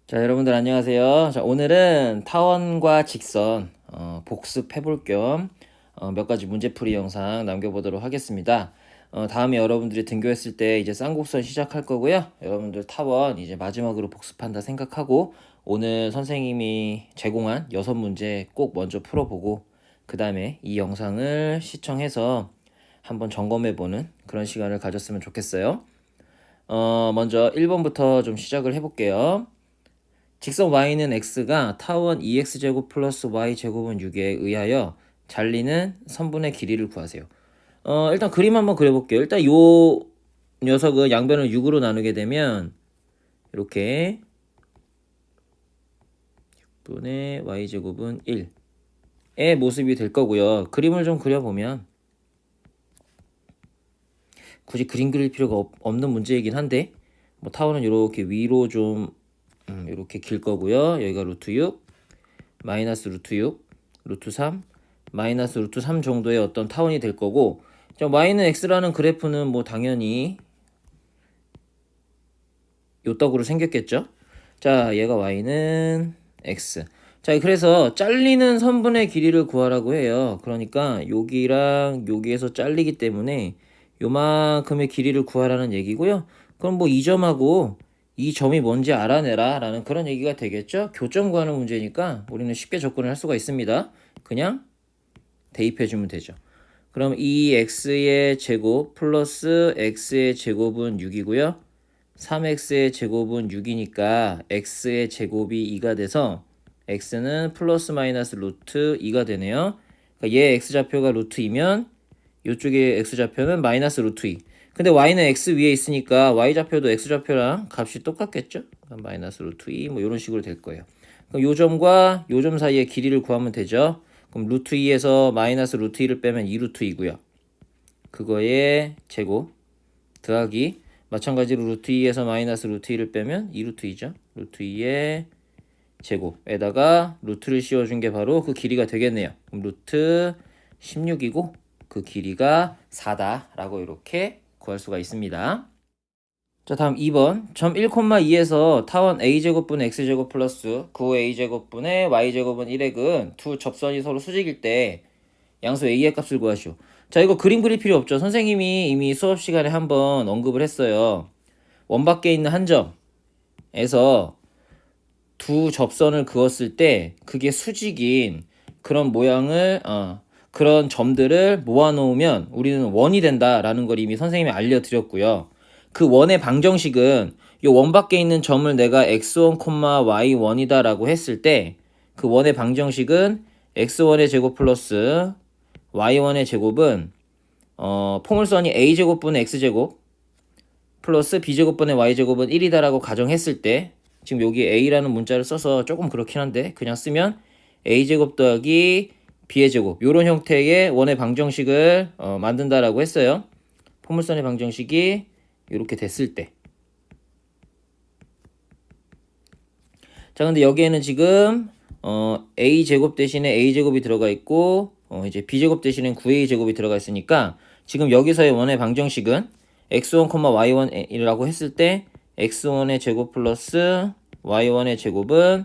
자, 여러분들 안녕하세요. 자, 오늘은 타원과 직선 복습해 볼 겸 몇 가지 문제풀이 영상 남겨보도록 하겠습니다. 다음에 여러분들이 등교했을 때 이제 쌍곡선 시작할 거고요. 여러분들 타원 이제 마지막으로 복습한다 생각하고 오늘 선생님이 제공한 6문제 꼭 먼저 풀어보고 그 다음에 이 영상을 시청해서 한번 점검해보는 그런 시간을 가졌으면 좋겠어요. 먼저 1번부터 좀 시작을 해볼게요. 직선 y는 x가 타원 2x제곱 플러스 y제곱은 6에 의하여 잘리는 선분의 길이를 구하세요. 일단 그림 한번 그려볼게요. 일단 요 녀석은 양변을 6으로 나누게 되면 이렇게 6분의 y제곱은 1의 모습이 될 거고요. 그림을 좀 그려보면 굳이 그림 그릴 필요가 없는 문제이긴 한데 뭐 타원은 이렇게 위로 좀 이렇게 길 거고요. 여기가 루트 6, 마이너스 루트 6, 루트 3, 마이너스 루트 3 정도의 어떤 타원이 될 거고, y는 x라는 그래프는 뭐 당연히 요떡으로 생겼겠죠. 자, 얘가 y는 x. 자, 그래서 잘리는 선분의 길이를 구하라고 해요. 그러니까 여기랑 여기에서 잘리기 때문에 요만큼의 길이를 구하라는 얘기고요. 그럼 뭐 이 점하고 이 점이 뭔지 알아내라 라는 그런 얘기가 되겠죠. 교점 구하는 문제니까 우리는 쉽게 접근을 할 수가 있습니다. 그냥 대입해주면 되죠. 그럼 이 x의 제곱 플러스 x의 제곱은 6이고요. 3x의 제곱은 6이니까 x의 제곱이 2가 돼서 x는 플러스 마이너스 루트 2가 되네요. 그러니까 얘 x좌표가 루트 2면 이쪽에 x좌표는 마이너스 루트 2. 근데 y는 x 위에 있으니까 y좌표도 x좌표랑 값이 똑같겠죠? 마이너스 루트 2 뭐 이런 식으로 될 거예요. 그럼 요 점과 요 점 사이의 길이를 구하면 되죠. 그럼 루트 2에서 마이너스 루트 2를 빼면 2 루트 2고요. 그거의 제곱 더하기 마찬가지로 루트 2에서 마이너스 루트 2를 빼면 2 루트 2죠. 루트 2의 제곱에다가 루트를 씌워준 게 바로 그 길이가 되겠네요. 그럼 루트 16이고 그 길이가 4다라고 이렇게 구할 수가 있습니다. 자, 다음 2번 점 1,2에서 타원 a제곱분의 x제곱 플러스 9a제곱분의 y제곱은 1획은 두 접선이 서로 수직일 때 양수 a의 값을 구하시오. 자, 이거 그림 그릴 필요 없죠. 선생님이 이미 수업 시간에 한번 언급을 했어요. 원 밖에 있는 한 점에서 두 접선을 그었을 때 그게 수직인 그런 모양을 그런 점들을 모아놓으면 우리는 원이 된다라는 걸 이미 선생님이 알려드렸고요. 그 원의 방정식은 이 원 밖에 있는 점을 내가 x1, y1이다 라고 했을 때 그 원의 방정식은 x1의 제곱 플러스 y1의 제곱은 포물선이 a제곱분의 x제곱 플러스 b제곱분의 y제곱은 1이다 라고 가정했을 때 지금 여기 a라는 문자를 써서 조금 그렇긴 한데 그냥 쓰면 a제곱 더하기 b의 제곱 이런 형태의 원의 방정식을 만든다라고 했어요. 포물선의 방정식이 이렇게 됐을 때. 자, 근데 여기에는 지금 a제곱 대신에 a제곱이 들어가 있고 이제 b제곱 대신에 9a제곱이 들어가 있으니까 지금 여기서의 원의 방정식은 x1, y1이라고 했을 때 x1의 제곱 플러스 y1의 제곱은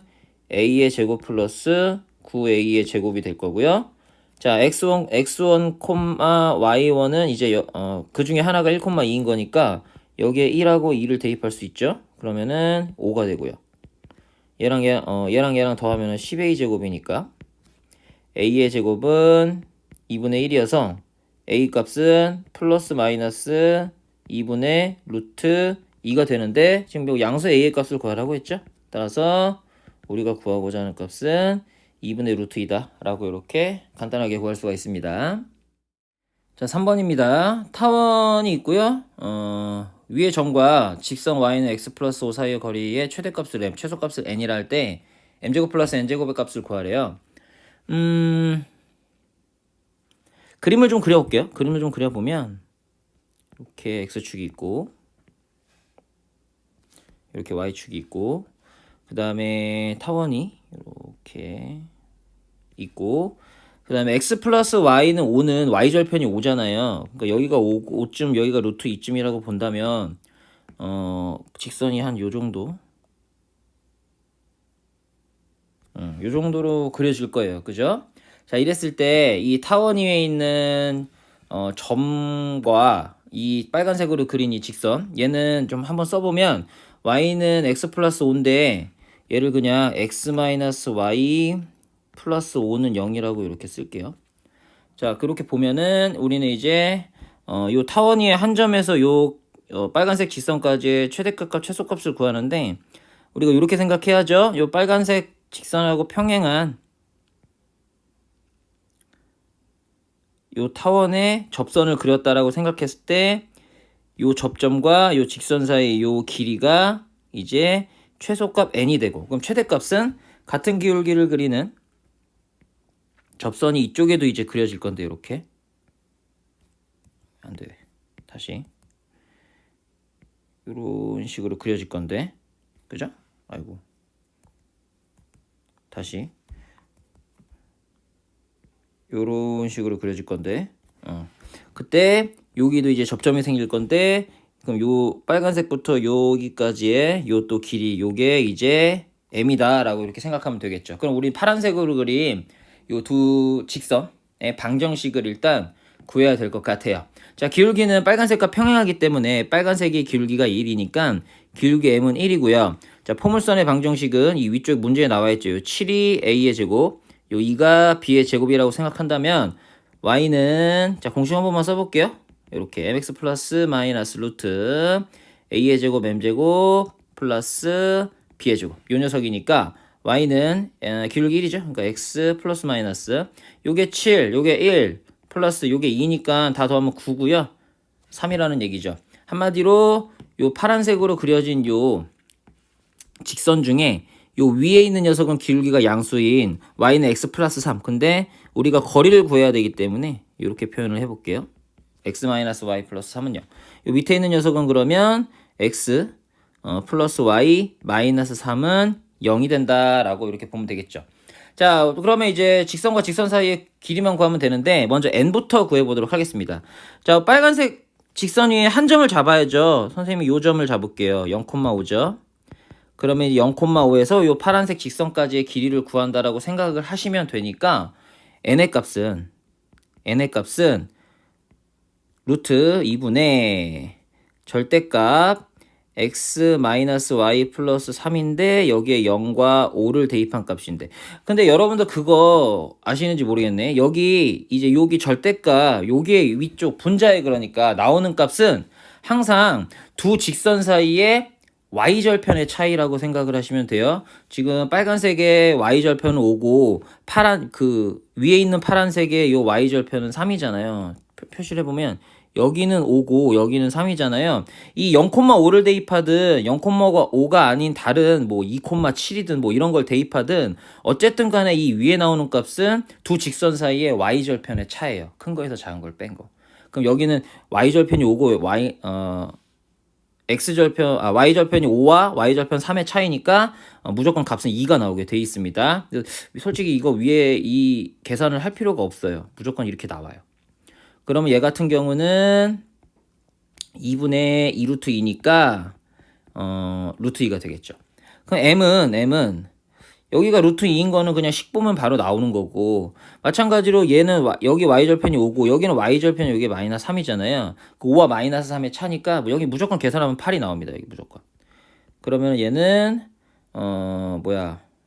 a의 제곱 플러스 9a의 제곱이 될 거고요. 자, x1, y1은 이제 그 중에 하나가 1,2인 거니까 여기에 1하고 2를 대입할 수 있죠. 그러면은 5가 되고요. 얘랑 더하면은 10a 제곱이니까 a의 제곱은 2분의 1이어서 a 값은 플러스 마이너스 2분의 루트 2가 되는데 지금 양수 a의 값을 구하라고 했죠. 따라서 우리가 구하고자 하는 값은 2분의 루트 2다 라고 이렇게 간단하게 구할 수가 있습니다. 자, 3번입니다. 타원이 있고요. 위의 점과 직선 y는 x 플러스 5 사이의 거리의 최대값을 m, 최소값을 n이라 할 때 m제곱 플러스 n제곱의 값을 구하래요. 그림을 좀 그려볼게요. 그림을 좀 그려보면 이렇게 x축이 있고 이렇게 y축이 있고 그 다음에 타원이 이렇게 있고 그 다음에 x 플러스 y는 5는 y절편이 5잖아요. 그러니까 여기가 5쯤 여기가 루트 2쯤이라고 본다면 직선이 한 요 정도 요 정도로 그려질 거예요. 그죠? 자, 이랬을 때 이 타원 위에 있는 점과 이 빨간색으로 그린 이 직선, 얘는 좀 한번 써보면 y는 x 플러스 5인데 얘를 그냥 x 마이너스 y 플러스 5는 0이라고 이렇게 쓸게요. 자, 그렇게 보면은 우리는 이제 요 타원 위에 한 점에서 요 빨간색 직선까지의 최대값과 최소값을 구하는데, 우리가 이렇게 생각해야죠. 요 빨간색 직선하고 평행한 요 타원의 접선을 그렸다라고 생각했을 때 요 접점과 요 직선 사이 요 길이가 이제 최소값 n이 되고, 그럼 최대값은 같은 기울기를 그리는 접선이 이쪽에도 이제 그려질 건데, 이렇게 안 돼. 다시 이런 식으로 그려질 건데, 그죠? 아이고, 다시 요런 식으로 그려질 건데, 그때 여기도 이제 접점이 생길 건데, 그럼 요 빨간색부터 여기까지의 요 또 길이, 요게 이제 m이다 라고 이렇게 생각하면 되겠죠. 그럼 우리 파란색으로 그린 요 두 직선의 방정식을 일단 구해야 될 것 같아요. 자, 기울기는 빨간색과 평행하기 때문에 빨간색이 기울기가 1이니까 기울기 m은 1이고요. 자, 포물선의 방정식은 이 위쪽 문제에 나와 있죠. 요 7이 a의 제곱, 요 2가 b의 제곱이라고 생각한다면 y는, 자, 공식 한 번만 써볼게요. 이렇게 mx 플러스 마이너스 루트 a의 제곱 m제곱 플러스 b의 제곱, 요 녀석이니까 y는 기울기 1이죠. 그러니까 x 플러스 마이너스 요게 7, 요게 1 플러스 요게 2니까 다 더하면 9고요. 3이라는 얘기죠. 한마디로 요 파란색으로 그려진 요 직선 중에 요 위에 있는 녀석은 기울기가 양수인 y는 x 플러스 3. 근데 우리가 거리를 구해야 되기 때문에 이렇게 표현을 해볼게요. x 마이너스 y 플러스 3은요. 요 밑에 있는 녀석은 그러면 x 플러스 y 마이너스 3은 0이 된다라고 이렇게 보면 되겠죠. 자, 그러면 이제 직선과 직선 사이의 길이만 구하면 되는데, 먼저 n부터 구해보도록 하겠습니다. 자, 빨간색 직선 위에 한 점을 잡아야죠. 선생님이 요 점을 잡을게요. 0,5죠. 그러면 0,5에서 요 파란색 직선까지의 길이를 구한다라고 생각을 하시면 되니까 n의 값은 루트 2분의 절대값 x 마이너스 y 플러스 3인데 여기에 0과 5를 대입한 값인데, 근데 여러분들 그거 아시는지 모르겠네. 여기 이제 여기 절대값, 여기에 위쪽 분자에 그러니까 나오는 값은 항상 두 직선 사이의 y절편의 차이라고 생각을 하시면 돼요. 지금 빨간색의 y절편은 5고 파란 그 위에 있는 파란색의 요 y절편은 3이잖아요. 표시를 해보면 여기는 5고 여기는 3이잖아요. 이 0,5를 대입하든 0,5가 아닌 다른 뭐 2,7이든 뭐 이런 걸 대입하든 어쨌든 간에 이 위에 나오는 값은 두 직선 사이의 y절편의 차예요. 큰 거에서 작은 걸 뺀 거. 그럼 여기는 y절편이 5고 y절편이 5와 y절편 3의 차이니까 무조건 값은 2가 나오게 돼 있습니다. 솔직히 이거 위에 이 계산을 할 필요가 없어요. 무조건 이렇게 나와요. 그러면 얘 같은 경우는 2분의 2 루트 2니까 루트 2가 되겠죠. 그럼 m은 여기가 루트 2인 거는 그냥 식 보면 바로 나오는 거고, 마찬가지로 얘는 여기 y절편이 5고 여기는 y절편이 여기 마이너스 3이잖아요. 그 5와 마이너스 3의 차니까 여기 무조건 계산하면 8이 나옵니다. 여기 무조건. 그러면 얘는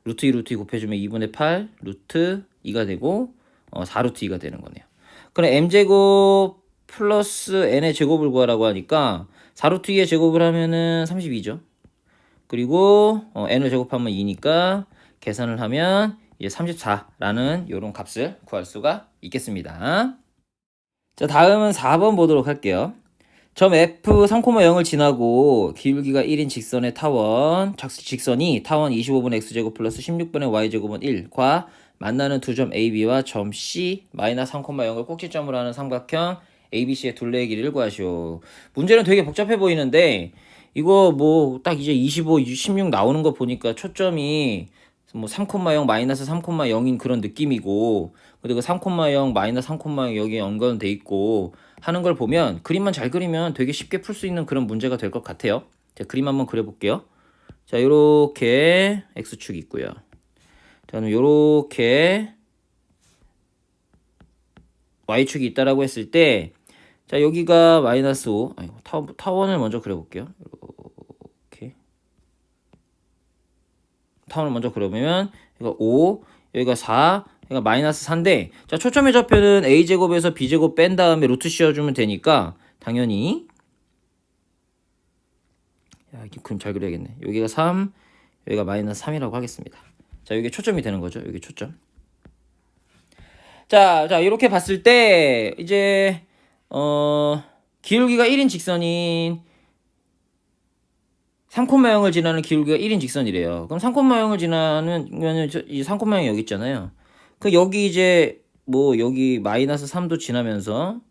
루트 2 루트 2 곱해주면 2분의 8 루트 2가 되고 4 루트 2가 되는 거네요. 그럼 m제곱 플러스 n의 제곱을 구하라고 하니까 4루트 2의 제곱을 하면은 32죠. 그리고 n을 제곱하면 2니까 계산을 하면 이제 34라는 요런 값을 구할 수가 있겠습니다. 자, 다음은 4번 보도록 할게요. 점 F 3,0을 지나고 기울기가 1인 직선의 직선이 타원 25분의 x제곱 플러스 16분의 y제곱은 1과 만나는 두 점 AB와 점 C 마이너스 3,0을 꼭지점으로 하는 삼각형 ABC의 둘레의 길이를 구하시오. 문제는 되게 복잡해 보이는데 이거 뭐 딱 이제 25, 16 나오는 거 보니까 초점이 뭐 3,0 마이너스 3,0인 그런 느낌이고, 그리고 3,0 마이너스 3,0 여기 연관돼 있고 하는 걸 보면 그림만 잘 그리면 되게 쉽게 풀 수 있는 그런 문제가 될 것 같아요. 자, 그림 한번 그려볼게요. 자, 요렇게 x축이 있고요. 자, 그럼 요렇게 y축이 있다라고 했을 때, 자, 여기가 마이너스 5. 아이고, 타원을 먼저 그려볼게요. 이렇게. 타원을 먼저 그려보면, 이거 5, 여기가 4, 여기가 마이너스 4인데, 자, 초점의 좌표는 a제곱에서 b제곱 뺀 다음에 루트 씌워주면 되니까, 당연히, 야, 이렇게 그림 잘 그려야겠네. 여기가 3, 여기가 마이너스 3이라고 하겠습니다. 자, 이게 초점이 되는 거죠. 여기 초점. 자, 이렇게 봤을 때, 이제, 기울기가 1인 직선인 3,0을 지나는 기울기가 1인 직선이래요. 그럼 3,0을 지나는, 이 3,0이 여기 있잖아요. 그 여기 이제, 뭐, 여기 마이너스 3도 지나면서,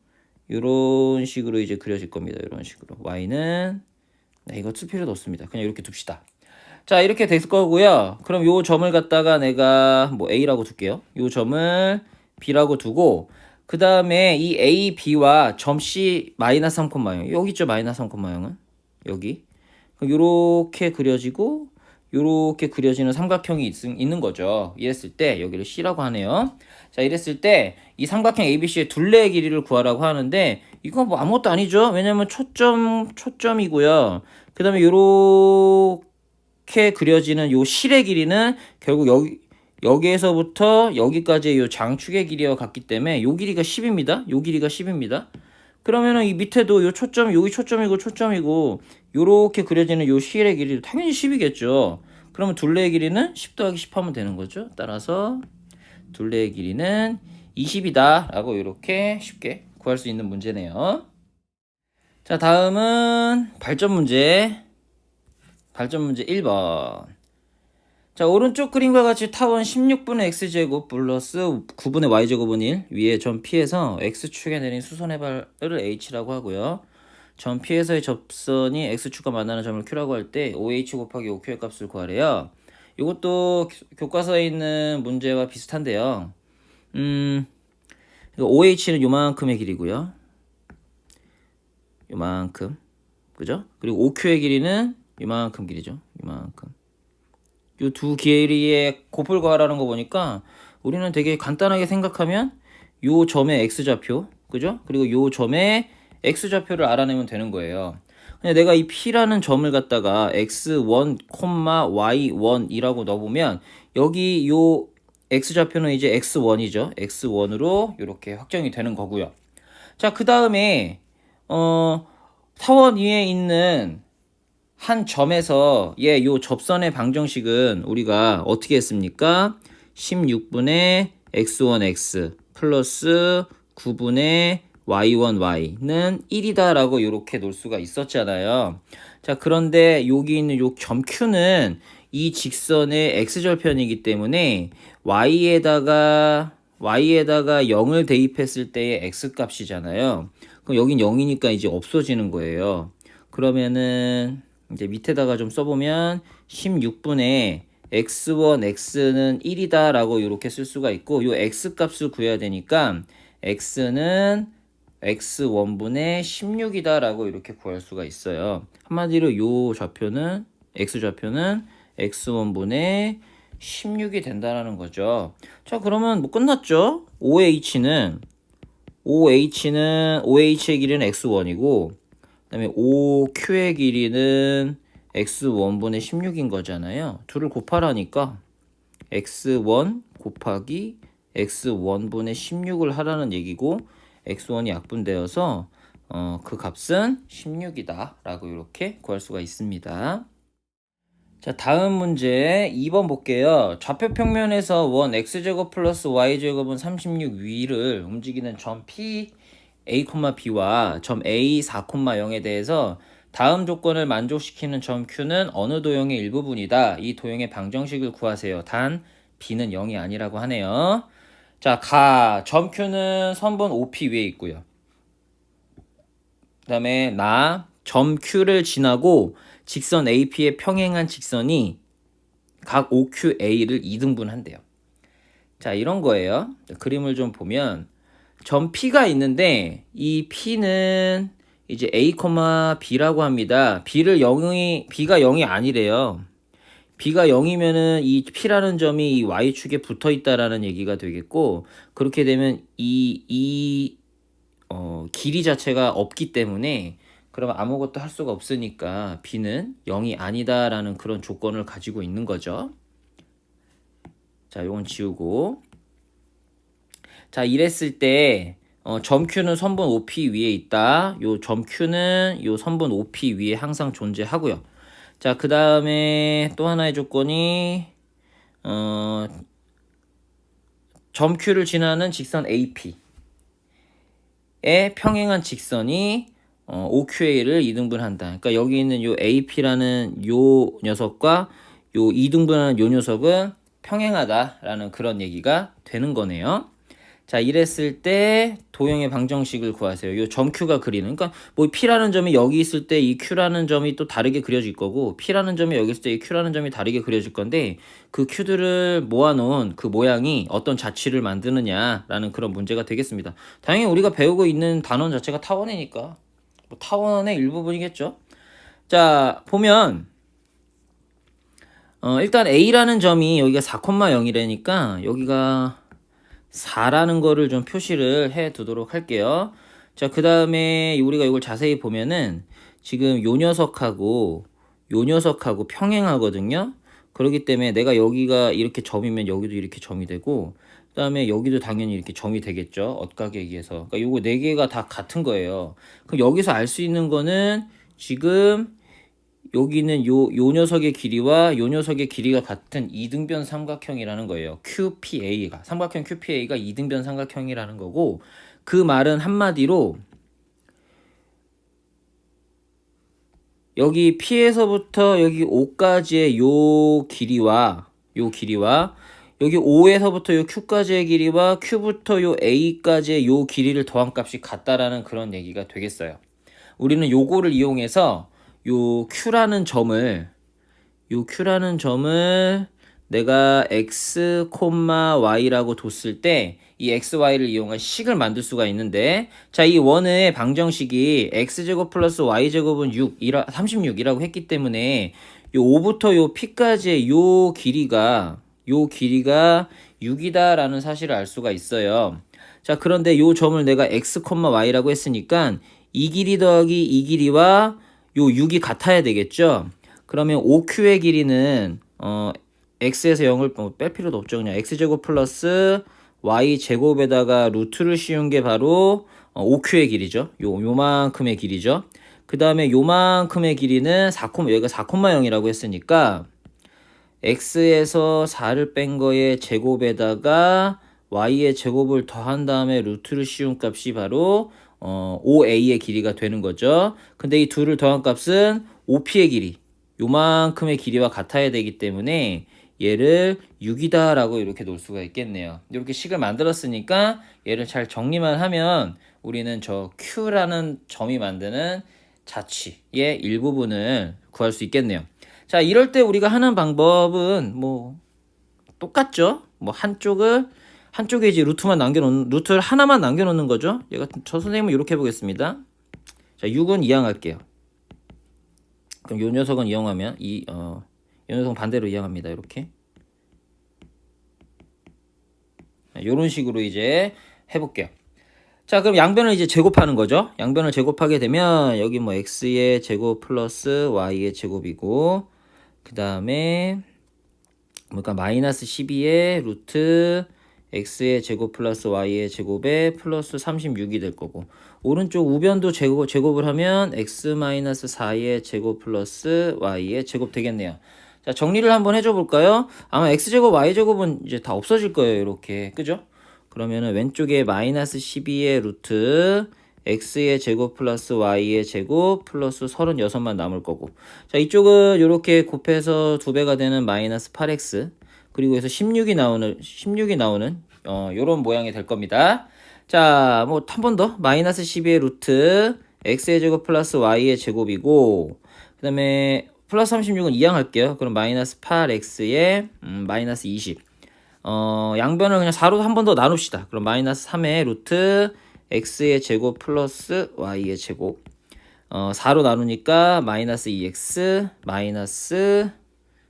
요런 식으로 이제 그려질 겁니다. 이런 식으로. y는, 네, 이거 쓸 필요도 없습니다. 그냥 이렇게 둡시다. 자, 이렇게 됐을 거고요. 그럼 요 점을 갖다가 내가 뭐 a라고 둘게요. 요 점을 b라고 두고, 그 다음에 이 a, b와 점 c 마이너스 3,0 여기 있죠. 마이너스 3,0은 여기. 그럼 요렇게 그려지고 요렇게 그려지는 삼각형이 있는 거죠. 이랬을 때 여기를 c라고 하네요. 자, 이랬을 때 이 삼각형 ABC의 둘레의 길이를 구하라고 하는데, 이건 뭐 아무것도 아니죠. 왜냐면 초점이고요. 그 다음에 요렇게 그려지는 요 실의 길이는 결국 여기에서부터 여기까지의 요 장축의 길이와 같기 때문에 요 길이가 10입니다. 요 길이가 10입니다. 그러면은 이 밑에도 요 초점, 여기 초점이고 요렇게 그려지는 요 실의 길이도 당연히 10이겠죠. 그러면 둘레의 길이는 10 더하기 10 하면 되는 거죠. 따라서 둘레의 길이는 20이다 라고 이렇게 쉽게 구할 수 있는 문제네요. 자, 다음은 발전 문제 1번. 자, 오른쪽 그림과 같이 타원 16분의 x제곱 플러스 9분의 y제곱은 1, 위에 점 P에서 x축에 내린 수선의 발을 h라고 하고요. 점 P에서의 접선이 x축과 만나는 점을 q라고 할 때 5h 곱하기 5q의 값을 구하래요. 이것도 교과서에 있는 문제와 비슷한데요. 5h는 요만큼의 길이고요. 요만큼. 그죠? 그리고 5q의 길이는 요만큼 길이죠. 요만큼. 요 두 길이의 곱을 구하라는 거 보니까 우리는 되게 간단하게 생각하면 요 점의 x좌표, 그죠? 그리고 요 점의 x좌표를 알아내면 되는 거예요. 근데 내가 이 P라는 점을 갖다가 x1, y1이라고 넣어보면 여기 요 x좌표는 이제 x1이죠. x1으로 이렇게 확정이 되는 거고요. 자, 그 다음에 타원 위에 있는 한 점에서 요 접선의 방정식은 우리가 어떻게 했습니까? 16분의 x1x 플러스 9분의 y1y는 1이다 라고 이렇게 놓을 수가 있었잖아요. 자, 그런데 여기 있는 요 점 Q는 이 직선의 x절편이기 때문에 y에다가 0을 대입했을 때의 x값이잖아요. 그럼 여긴 0이니까 이제 없어지는 거예요. 그러면은 이제 밑에다가 좀 써보면 16분의 x1, x는 1이다 라고 이렇게 쓸 수가 있고, 요 x값을 구해야 되니까 x는 x1분의 16이다 라고 이렇게 구할 수가 있어요. 한마디로 요 좌표는 x좌표는 x1분의 16이 된다라는 거죠. 자, 그러면 뭐 끝났죠? OH의 길이는 x1이고, 그 다음에 OQ의 길이는 x1분의 16인 거잖아요. 둘을 곱하라니까 x1 곱하기 x1분의 16을 하라는 얘기고, x1이 약분되어서 그 값은 16이다 라고 이렇게 구할 수가 있습니다. 자, 다음 문제 2번 볼게요. 좌표 평면에서 원 x제곱 플러스 y제곱은 36 위를 움직이는 점 P A, B와 점 A 4,0에 대해서 다음 조건을 만족시키는 점 Q는 어느 도형의 일부분이다. 이 도형의 방정식을 구하세요. 단 B는 0이 아니라고 하네요. 자, 점 Q는 선분 OP 위에 있고요. 그 다음에 점 Q를 지나고 직선 AP에 평행한 직선이 각 OQA를 2등분한대요. 자, 이런 거예요. 그림을 좀 보면 점 P가 있는데 이 P는 이제 A, B라고 합니다. B가 0이 아니래요. b가 0이면은 이 p라는 점이 이 y축에 붙어 있다라는 얘기가 되겠고, 그렇게 되면 길이 자체가 없기 때문에 그러면 아무것도 할 수가 없으니까 b는 0이 아니다라는 그런 조건을 가지고 있는 거죠. 자, 요건 지우고. 자, 이랬을 때 점 Q는 선분 OP 위에 있다. 요 점 Q는 요 선분 OP 위에 항상 존재하고요. 자, 그 다음에 또 하나의 조건이 점 Q를 지나는 직선 AP에 평행한 직선이 OQA를 이등분한다. 그러니까 여기 있는 요 AP라는 요 녀석과 요 이등분하는 요 녀석은 평행하다라는 그런 얘기가 되는 거네요. 자, 이랬을 때 도형의 방정식을 구하세요. 요 점 Q가 그리는, 그러니까 뭐 P라는 점이 여기 있을 때 이 Q라는 점이 또 다르게 그려질 거고, P라는 점이 여기 있을 때 이 Q라는 점이 다르게 그려질 건데, 그 Q들을 모아놓은 그 모양이 어떤 자취를 만드느냐라는 그런 문제가 되겠습니다. 당연히 우리가 배우고 있는 단원 자체가 타원이니까 뭐 타원의 일부분이겠죠. 자, 보면 일단 A라는 점이 여기가 4,0이라니까 여기가 4라는 거를 좀 표시를 해 두도록 할게요. 자, 그 다음에 우리가 이걸 자세히 보면은 지금 요 녀석하고 평행하거든요. 그렇기 때문에 내가 여기가 이렇게 점이면 여기도 이렇게 점이 되고, 그 다음에 여기도 당연히 이렇게 점이 되겠죠. 엇각에 의해서. 그러니까 요거 4개가 다 같은 거예요. 그럼 여기서 알 수 있는 거는 지금 여기는 요 녀석의 길이와 요 녀석의 길이가 같은 이등변 삼각형이라는 거예요. QPA가, 삼각형 QPA가 이등변 삼각형이라는 거고, 그 말은 한마디로 여기 P에서부터 여기 O까지의 요 길이와 여기 O에서부터 요 Q까지의 길이와 Q부터 요 A까지의 요 길이를 더한 값이 같다라는 그런 얘기가 되겠어요. 우리는 요거를 이용해서 요 Q라는 점을 내가 x, y라고 뒀을 때 이 x, y를 이용한 식을 만들 수가 있는데, 자, 이 원의 방정식이 x제곱 플러스 y제곱은 36이라고 했기 때문에 요 5부터 요 p까지의 요 길이가 6이다라는 사실을 알 수가 있어요. 자, 그런데 요 점을 내가 x, y라고 했으니까 이 길이 더하기 이 길이와 요 6이 같아야 되겠죠. 그러면 OQ의 길이는 x에서 0을 뺄 필요도 없죠. 그냥 x제곱 플러스 y제곱에다가 루트를 씌운 게 바로 OQ의 길이죠. 요만큼의 길이죠. 그 다음에 요만큼의 길이는 여기가 4,0이라고 했으니까 x에서 4를 뺀 거에 제곱에다가 y의 제곱을 더한 다음에 루트를 씌운 값이 바로 OA의 길이가 되는 거죠. 근데 이 둘을 더한 값은 OP의 길이, 요만큼의 길이와 같아야 되기 때문에 얘를 6이다 라고 이렇게 놓을 수가 있겠네요. 이렇게 식을 만들었으니까 얘를 잘 정리만 하면 우리는 저 Q라는 점이 만드는 자취의 일부분을 구할 수 있겠네요. 자, 이럴 때 우리가 하는 방법은 뭐 똑같죠. 뭐 한쪽에 이제 루트를 하나만 남겨놓는 거죠. 저 선생님은 이렇게 해보겠습니다. 자, 6은 이항할게요. 그럼 요 녀석은 이항하면 요 녀석은 반대로 이항합니다. 이렇게. 요런 식으로 이제 해볼게요. 자, 그럼 양변을 이제 제곱하는 거죠. 양변을 제곱하게 되면 여기 뭐 x의 제곱 플러스 y의 제곱이고, 그 다음에 그러니까 마이너스 12의 루트 x의 제곱 플러스 y의 제곱에 플러스 36이 될 거고, 오른쪽 우변도 제곱을 하면 x 마이너스 4의 제곱 플러스 y의 제곱 되겠네요. 자, 정리를 한번 해줘 볼까요? 아마 x제곱 y제곱은 이제 다 없어질 거예요. 이렇게. 그죠? 그러면은 왼쪽에 마이너스 12의 루트 x의 제곱 플러스 y의 제곱 플러스 36만 남을 거고, 자, 이쪽은 이렇게 곱해서 2배가 되는 마이너스 8x, 그리고 해서 16이 나오는 요런 모양이 될 겁니다. 자, 뭐 한 번 더 마이너스 12의 루트 x의 제곱 플러스 y의 제곱이고, 그 다음에 플러스 36은 이항할게요. 그럼 마이너스 8x에 마이너스 20. 양변을 그냥 4로 한 번 더 나눕시다. 그럼 마이너스 3의 루트 x의 제곱 플러스 y의 제곱. 4로 나누니까 마이너스 2x 마이너스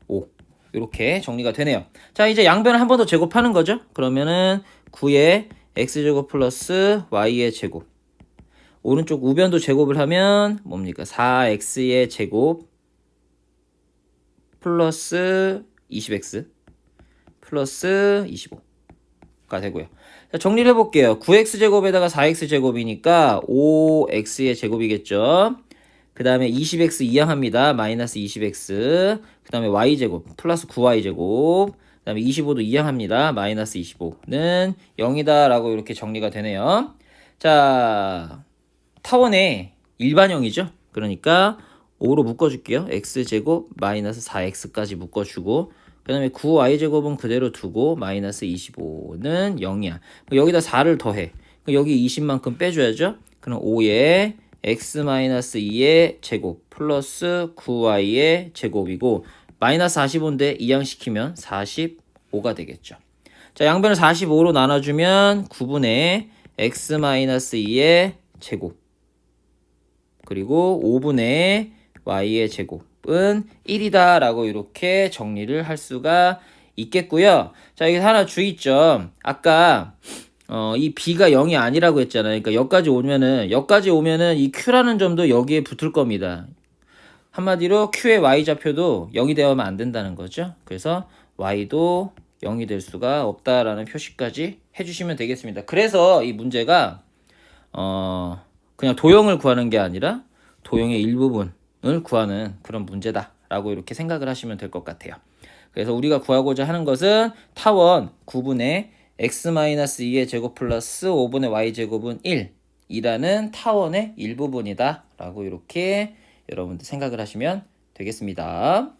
5. 이렇게 정리가 되네요. 자, 이제 양변을 한 번 더 제곱하는 거죠. 그러면은 9의 x제곱 플러스 y의 제곱. 오른쪽 우변도 제곱을 하면 뭡니까? 4x의 제곱 플러스 20x 플러스 25가 되고요. 자, 정리를 해볼게요. 9x제곱에다가 4x제곱이니까 5x의 제곱이겠죠. 그 다음에 20x 이항합니다. 마이너스 20x. 그 다음에 y제곱 플러스 9y제곱. 그 다음에 25도 이항합니다. 마이너스 25는 0이다 라고 이렇게 정리가 되네요. 자, 타원의 일반형이죠. 그러니까 5로 묶어줄게요. x제곱 마이너스 4x까지 묶어주고 그 다음에 9y제곱은 그대로 두고 마이너스 25는 0이야. 여기다 4를 더해. 여기 20만큼 빼줘야죠. 그럼 5에 x-2의 제곱 플러스 9y의 제곱이고 마이너스 45인데 이항시키면 45가 되겠죠. 자, 양변을 45로 나눠주면 9분의 x-2의 제곱 그리고 5분의 y의 제곱은 1이다 라고 이렇게 정리를 할 수가 있겠고요. 자, 여기서 하나 주의점. 아까 이 b가 0이 아니라고 했잖아요. 그러니까 여기까지 오면은 이 q라는 점도 여기에 붙을 겁니다. 한마디로 q의 y좌표도 0이 되면 안 된다는 거죠. 그래서 y도 0이 될 수가 없다라는 표시까지 해주시면 되겠습니다. 그래서 이 문제가 그냥 도형을 구하는 게 아니라 도형의 일부분을 구하는 그런 문제다라고 이렇게 생각을 하시면 될 것 같아요. 그래서 우리가 구하고자 하는 것은 타원 9분의 x-2의 제곱 플러스 5분의 y제곱은 1이라는 타원의 일부분이다 라고 이렇게 여러분들 생각을 하시면 되겠습니다.